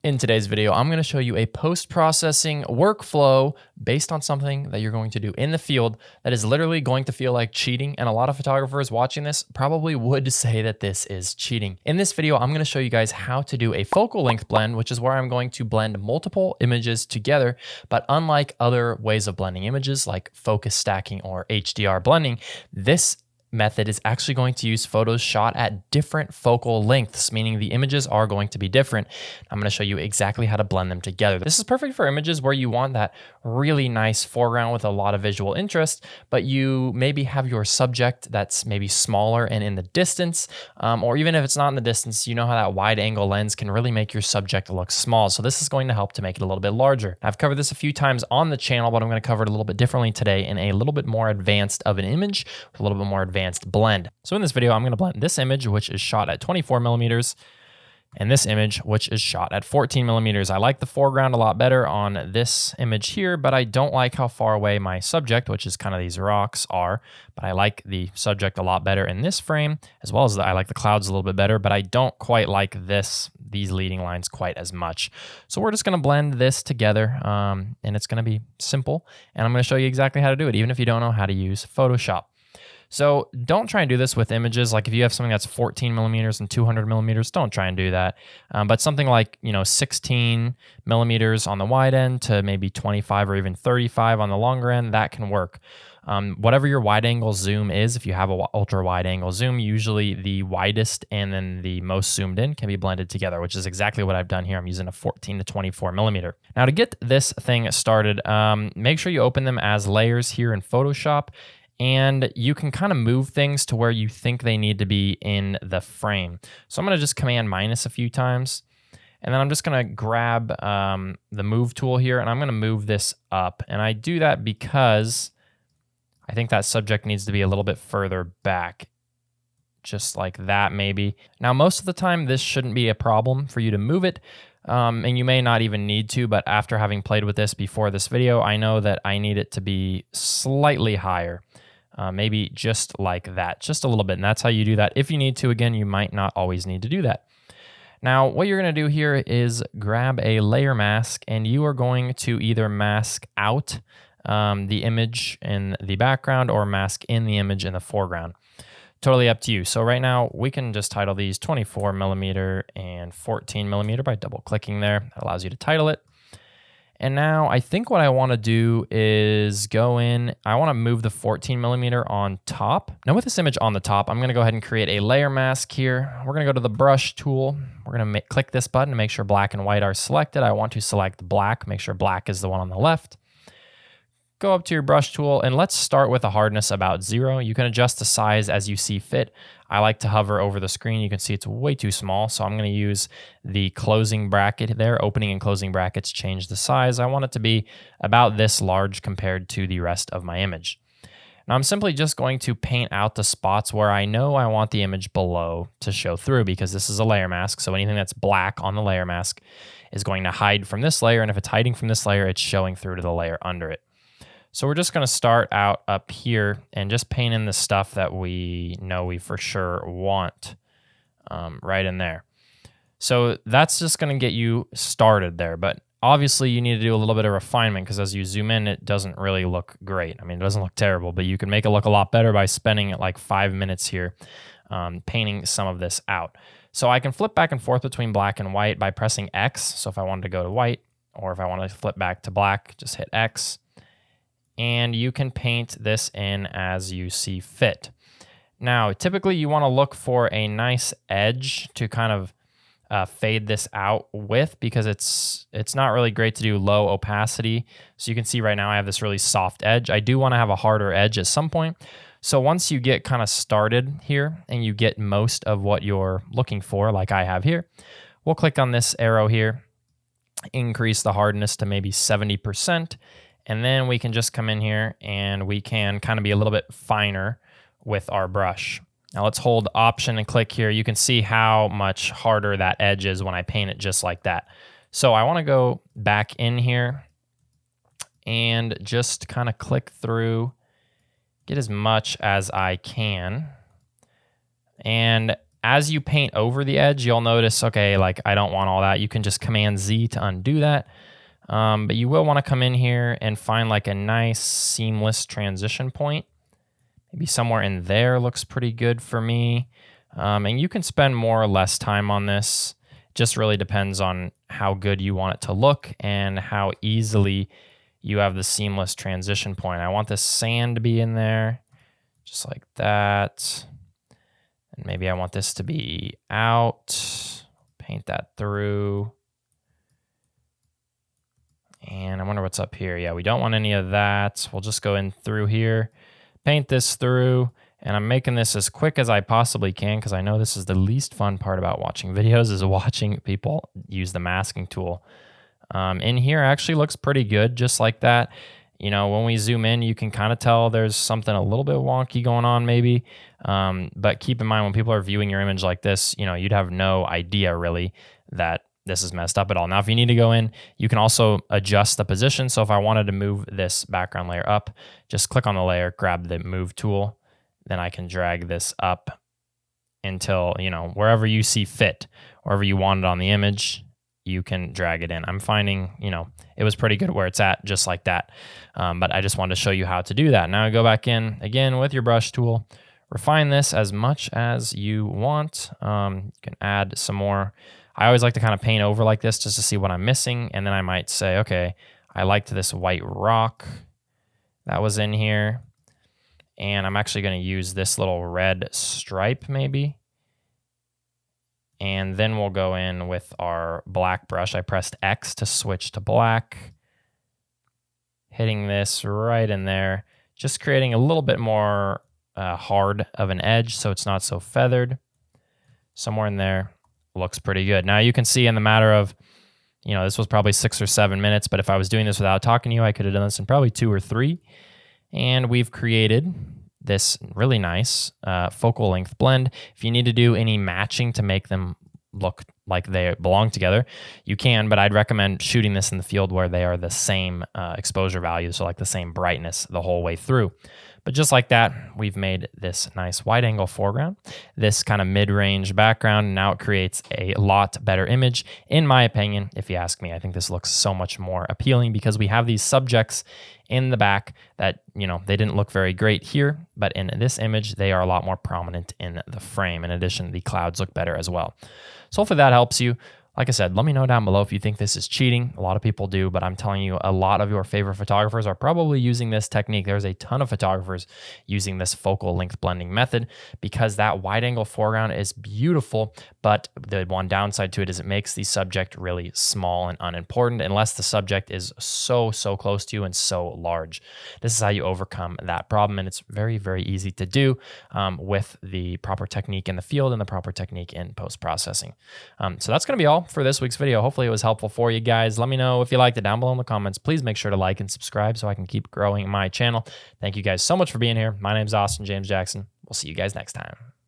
In today's video, I'm going to show you a post-processing workflow based on something that you're going to do in the field that is literally going to feel like cheating. And a lot of photographers watching this probably would say that this is cheating. In this video, I'm going to show you guys how to do a focal length blend, which is where I'm going to blend multiple images together. But unlike other ways of blending images like focus stacking or HDR blending, this method is actually going to use photos shot at different focal lengths, meaning the images are going to be different. I'm going to show you exactly how to blend them together. This is perfect for images where you want that really nice foreground with a lot of visual interest, but you maybe have your subject that's maybe smaller and in the distance, or even if it's not in the distance, you know how that wide angle lens can really make your subject look small. So this is going to help to make it a little bit larger. I've covered this a few times on the channel, but I'm going to cover it a little bit differently today in a little bit more advanced of an image with a little bit more advanced blend. So in this video, I'm going to blend this image, which is shot at 24 millimeters, and this image, which is shot at 14 millimeters. I like the foreground a lot better on this image here, but I don't like how far away my subject, which is kind of these rocks, are. But I like the subject a lot better in this frame, as well as I like the clouds a little bit better, but I don't quite like these leading lines quite as much. So we're just going to blend this together, and it's going to be simple, and I'm going to show you exactly how to do it, even if you don't know how to use Photoshop. So don't try and do this with images. Like if you have something that's 14 millimeters and 200 millimeters, don't try and do that. But something like, 16 millimeters on the wide end to maybe 25 or even 35 on the longer end, that can work. Whatever your wide angle zoom is, if you have a ultra wide angle zoom, usually the widest and then the most zoomed in can be blended together, which is exactly what I've done here. I'm using a 14 to 24 millimeter. Now to get this thing started, make sure you open them as layers here in Photoshop. And you can kind of move things to where you think they need to be in the frame. So I'm going to just Command minus a few times. And then I'm just going to grab the move tool here, and I'm going to move this up. And I do that because I think that subject needs to be a little bit further back. Just like that, maybe. Now, most of the time, this shouldn't be a problem for you to move it. And you may not even need to, but after having played with this before this video, I know that I need it to be slightly higher. Maybe just like that, just a little bit. And that's how you do that. If you need to, again, you might not always need to do that. Now, what you're going to do here is grab a layer mask, and you are going to either mask out the image in the background or mask in the image in the foreground. Totally up to you. So right now, we can just title these 24 millimeter and 14 millimeter by double clicking there. That allows you to title it. And now I think what I want to do is go in, I want to move the 14 millimeter on top. Now with this image on the top, I'm going to go ahead and create a layer mask here. We're going to go to the brush tool. We're going to click this button to make sure black and white are selected. I want to select black, make sure black is the one on the left. Go up to your brush tool, and let's start with a hardness about 0. You can adjust the size as you see fit. I like to hover over the screen. You can see it's way too small, so I'm going to use the closing bracket there. Opening and closing brackets change the size. I want it to be about this large compared to the rest of my image. Now I'm simply just going to paint out the spots where I know I want the image below to show through, because this is a layer mask, so anything that's black on the layer mask is going to hide from this layer, and if it's hiding from this layer, it's showing through to the layer under it. So we're just going to start out up here and just paint in the stuff that we know we for sure want right in there. So that's just going to get you started there. But obviously you need to do a little bit of refinement, because as you zoom in, it doesn't really look great. I mean, it doesn't look terrible, but you can make it look a lot better by spending like 5 minutes here painting some of this out. So I can flip back and forth between black and white by pressing X. So if I wanted to go to white, or if I want to flip back to black, just hit X. And you can paint this in as you see fit. Now, typically you want to look for a nice edge to kind of fade this out with, because it's not really great to do low opacity. So you can see right now I have this really soft edge. I do want to have a harder edge at some point. So once you get kind of started here and you get most of what you're looking for, like I have here, we'll click on this arrow here, increase the hardness to maybe 70%. And then we can just come in here and we can kind of be a little bit finer with our brush. Now let's hold Option and click here. You can see how much harder that edge is when I paint it just like that. So I want to go back in here and just kind of click through, get as much as I can. And As you paint over the edge, you'll notice, okay, like I don't want all that. You can just Command Z to undo that. But you will want to come in here and find like a nice seamless transition point. Maybe somewhere in there looks pretty good for me. And you can spend more or less time on this. It just really depends on how good you want it to look and how easily you have the seamless transition point. I want this sand to be in there, just like that. And maybe I want this to be out. Paint that through. And I wonder what's up here. Yeah, we don't want any of that. We'll just go in through here, paint this through, and I'm making this as quick as I possibly can because I know this is the least fun part about watching videos is watching people use the masking tool. In here actually looks pretty good, just like that. You know, when we zoom in, you can kind of tell there's something a little bit wonky going on maybe. But keep in mind when people are viewing your image like this, you know, you'd have no idea really that this is messed up at all. Now, if you need to go in, you can also adjust the position. So if I wanted to move this background layer up, just click on the layer, grab the move tool, then I can drag this up until, you know, wherever you see fit, wherever you want it on the image, you can drag it in. I'm finding, you know, it was pretty good where it's at, just like that. But I just wanted to show you how to do that. Now go back in again with your brush tool, refine this as much as you want. You can add some more. I always like to kind of paint over like this just to see what I'm missing. And then I might say, okay, I liked this white rock that was in here. And I'm actually going to use this little red stripe maybe. And then we'll go in with our black brush. I pressed X to switch to black. Hitting this right in there. Just creating a little bit more hard of an edge so it's not so feathered. Somewhere in there. Looks pretty good. Now you can see in the matter of, you know, this was probably 6 or 7 minutes, but if I was doing this without talking to you, I could have done this in probably 2 or 3. And we've created this really nice focal length blend. If you need to do any matching to make them look like they belong together, you can, but I'd recommend shooting this in the field where they are the same exposure values, so like the same brightness the whole way through. But just like that, we've made this nice wide angle foreground, this kind of mid-range background, and now it creates a lot better image. In my opinion, if you ask me, I think this looks so much more appealing because we have these subjects in the back that, you know, they didn't look very great here, but in this image, they are a lot more prominent in the frame. In addition, the clouds look better as well. So hopefully that helps you. Like I said, let me know down below if you think this is cheating. A lot of people do, but I'm telling you, a lot of your favorite photographers are probably using this technique. There's a ton of photographers using this focal length blending method because that wide angle foreground is beautiful, but the one downside to it is it makes the subject really small and unimportant unless the subject is so close to you and so large. This is how you overcome that problem, and it's very, very easy to do with the proper technique in the field and the proper technique in post-processing. So that's going to be all for this week's video. Hopefully it was helpful for you guys. Let me know if you liked it down below in the comments. Please make sure to like and subscribe so I can keep growing my channel. Thank you guys so much for being here. My name is Austin James Jackson. We'll see you guys next time.